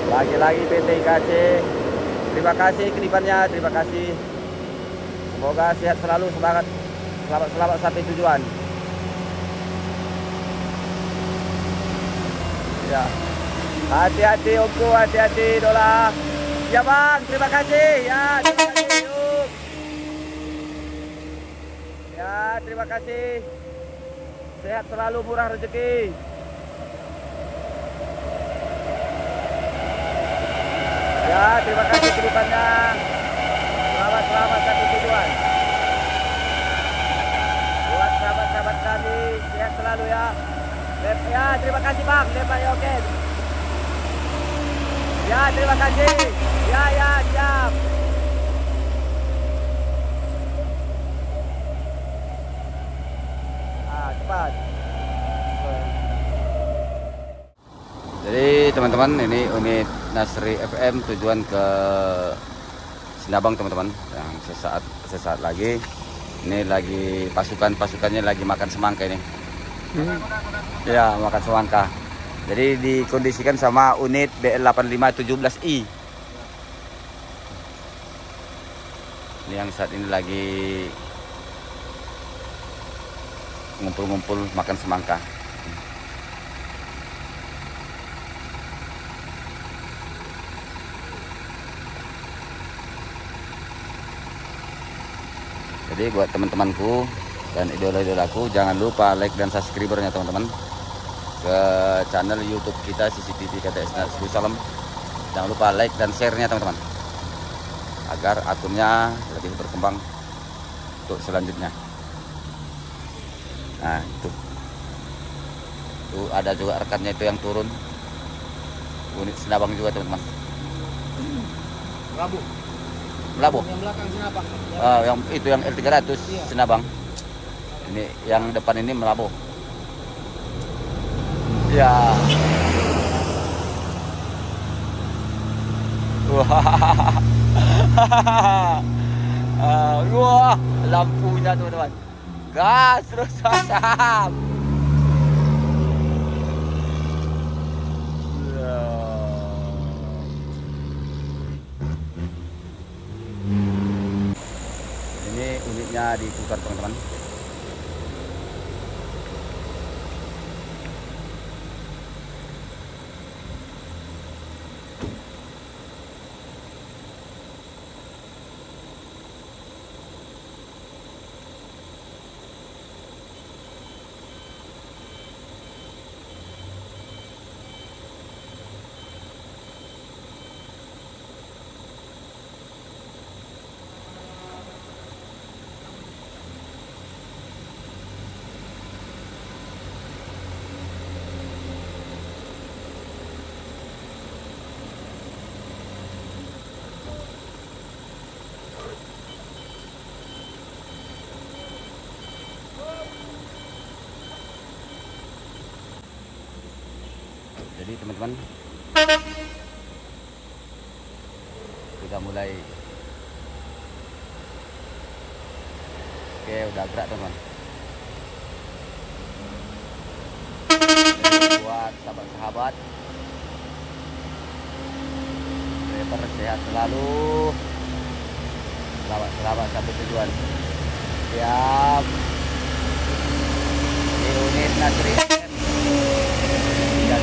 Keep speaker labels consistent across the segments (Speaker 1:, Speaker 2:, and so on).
Speaker 1: Lagi-lagi PT IKC. Terima kasih kelipannya, terima kasih. Semoga sehat selalu, semangat, selamat sampai tujuan. Ya, hati-hati Omku, hati-hati Dola. Ya Bang, terima kasih. Ya, terima kasih. Yuk. Ya, terima kasih. Sehat selalu, murah rezeki. Ya, terima kasih kelipannya. Selamat sampai tujuan. Buat sahabat-sahabat kami, sehat selalu ya. Ya, terima kasih Bang. Lepas ya, oke. Ya, terima kasih. Ya, siap. Cepat. Jadi teman-teman, ini unit Nasri FM tujuan ke Sinabang teman-teman. Yang sesaat lagi. Ini lagi pasukannya lagi makan semangka ini. Ya, makan semangka. Jadi dikondisikan sama unit BL8517I. Ini yang saat ini lagi ngumpul-ngumpul makan semangka. Jadi buat teman-temanku dan idola-idolaku, jangan lupa like dan subscribernya teman-teman ke channel YouTube kita CCTV KTS Nasri Salam. Jangan lupa like dan share-nya teman-teman, agar akunnya lebih berkembang untuk selanjutnya. Nah, itu ada juga rekannya itu yang turun, unit Sinabang juga teman-teman. Melabuh. Yang belakang Sinabang. Yang itu yang L300 iya. Sinabang. Ini yang depan ini Melabuh. Ya. Wah, lampunya teman-teman. Gas terus asap. Ini unitnya ditukar teman-teman. Jadi teman-teman, kita mulai. Oke, udah gerak teman-teman. Buat sahabat-sahabat, driver sehat selalu, selamat sampai tujuan. Siap. Di unit Nasri ya.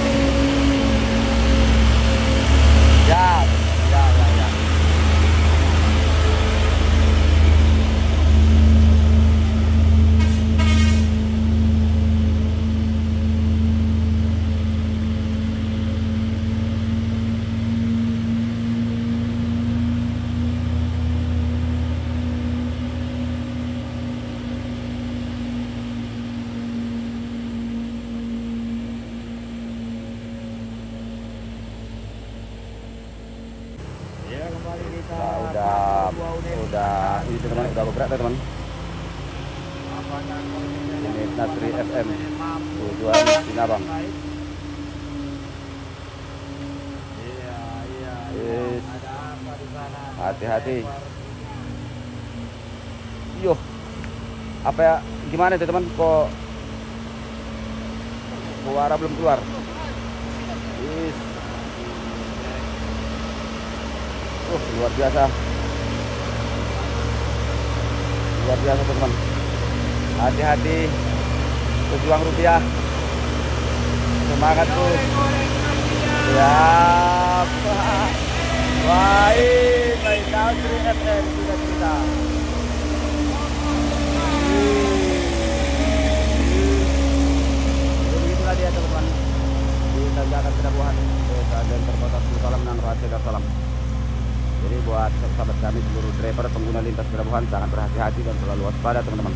Speaker 1: Udah ini teman-teman, udah berat teman-teman. Ini Nasri FM tujuan Sinabang. Hati-hati. Yuh, apa ya, gimana teman-teman, kok suara belum keluar? luar biasa. Luar biasa teman-teman. Hati-hati pejuang rupiah. Semangat tuh. Siap. Baik, baik. Country FM sudah kita. Jadi begitulah dia teman-teman. Di tanjakan Pelabuhan Desa dan Terbatas Salam dan Raja Darussalam. Jadi buat sahabat kami seluruh driver pengguna lintas pelabuhan sangat berhati-hati dan selalu waspada teman-teman.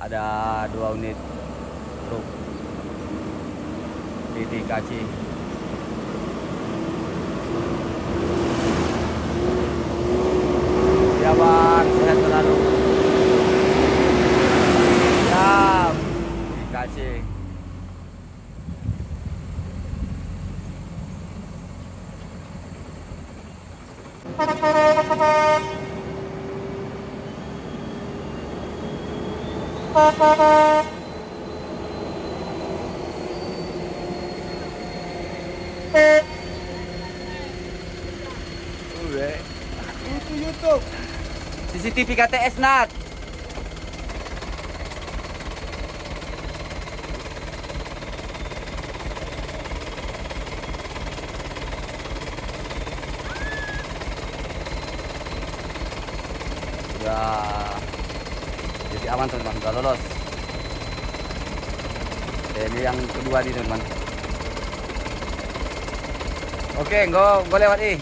Speaker 1: Ada 2 unit truk PTKC ya bang, sehat selalu. Siap PTKC.
Speaker 2: Itu YouTube.
Speaker 1: CCTV KTS Nat. Sudah jadi aman teman-teman, sudah lolos. Ini yang kedua nih teman-teman. Oke, gue lewat nih.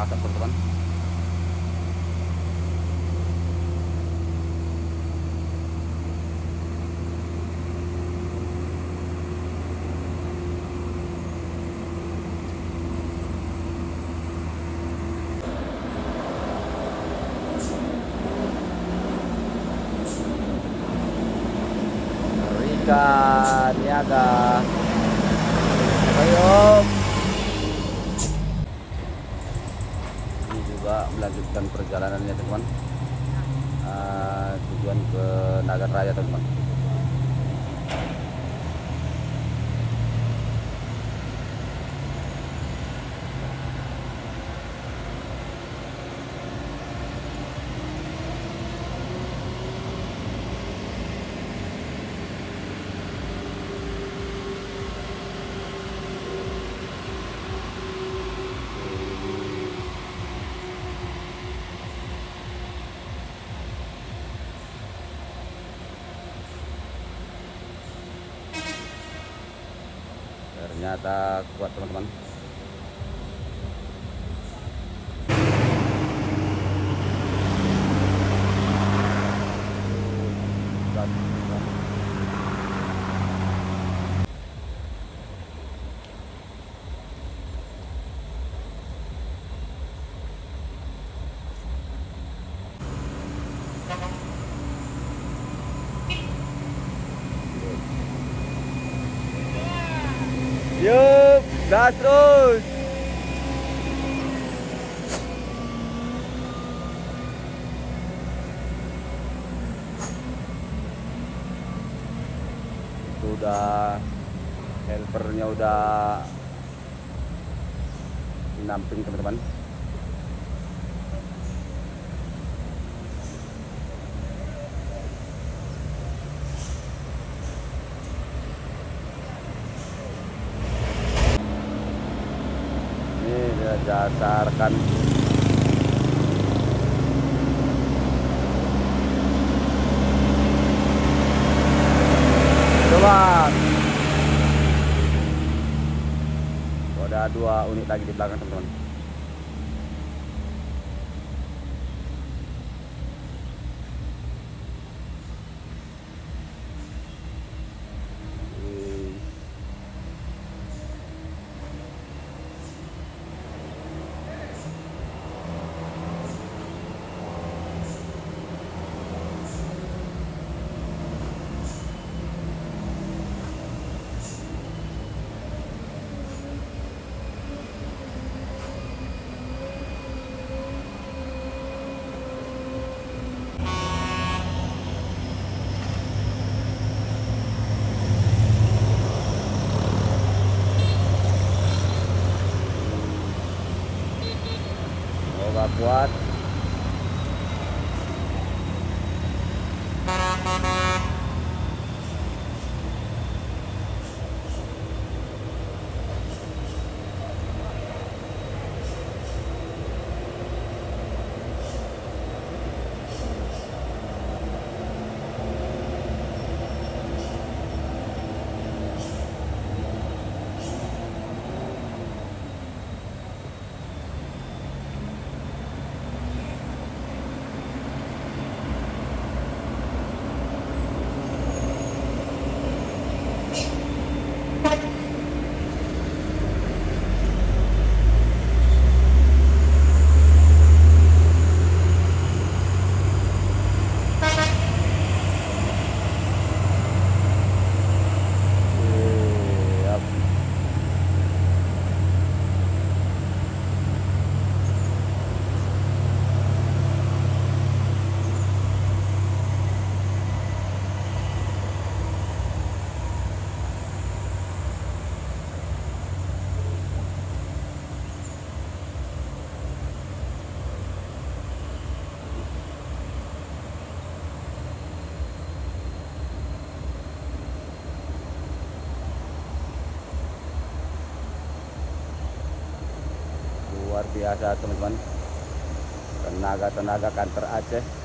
Speaker 1: Asap teman-teman. Rika Niaga. Ayo. Melanjutkan perjalanannya teman-teman, tujuan ke Nagar Raya teman-teman. Ternyata kuat teman-teman. Yuk, gas terus. Itu udah helpernya udah dinamping teman-teman. Dasarkan coba ada 2 unit lagi di belakang teman-teman. semoga kuat. Luar biasa teman-teman, tenaga kantor Aceh.